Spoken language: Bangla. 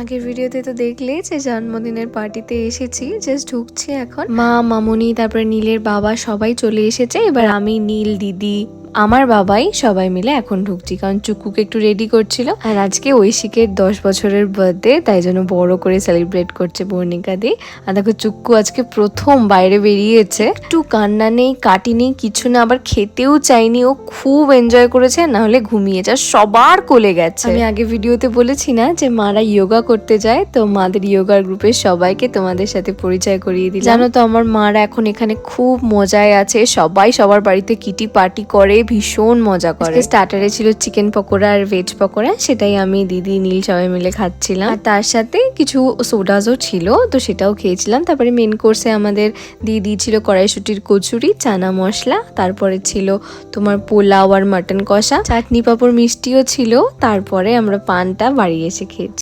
আগের ভিডিওতে তো দেখলে যে জন্মদিনের পার্টিতে এসেছি, জাস্ট ঢুকছি এখন। মা, মামুনি, তারপরে নীলের বাবা সবাই চলে এসেছে। এবার আমি, নীল, দিদি, আমার বাবাই সবাই মিলে এখন ঢুকছি, কারণ চুক্কুকে একটু রেডি করছিল। আর আজকে ঐশিকের 10 বছরের বার্থডে, তাই জন্য বড় করে সেলিব্রেট করছে বর্ণিকা দি। আর দেখো চুক্কু আজকে প্রথম বাইরে বেরিয়েছে, একটু কান্না নেই, কাটি নেই, কিছু না, আবার খেতেও চাইনি, ও খুব এনজয় করেছে, না হলে ঘুমিয়ে যা সবার কোলে গেছে। আমি আগে ভিডিওতে বলেছি না যে মারা যোগা করতে যায়, তো মাদের যোগার গ্রুপের সবাইকে তোমাদের সাথে পরিচয় করিয়ে দিলাম। জানো তো আমার মারা এখন এখানে খুব মজায় আছে, সবাই সবার বাড়িতে কিটি পার্টি করে, ভীষণ মজা করে। স্টার্টারে ছিল চিকেন পকোড়া আর ভেজ পকোড়া, সেটাই আমি, দিদি, নীল সবাই মিলে খাচ্ছিলাম। আর তার সাথে কিছু সোডাজও ছিল, তো সেটাও খেয়েছিলাম। তারপরে মেন কোর্সে আমাদের দিদি ছিল কড়াইশুটির কচুরি, চানা মশলা, তারপরে ছিল তোমার পোলাও আর মাটন কষা, চাটনি পাঁপড়, মিষ্টিও ছিল। তারপরে আমরা পানটা বাড়ি এসে খেয়েছি।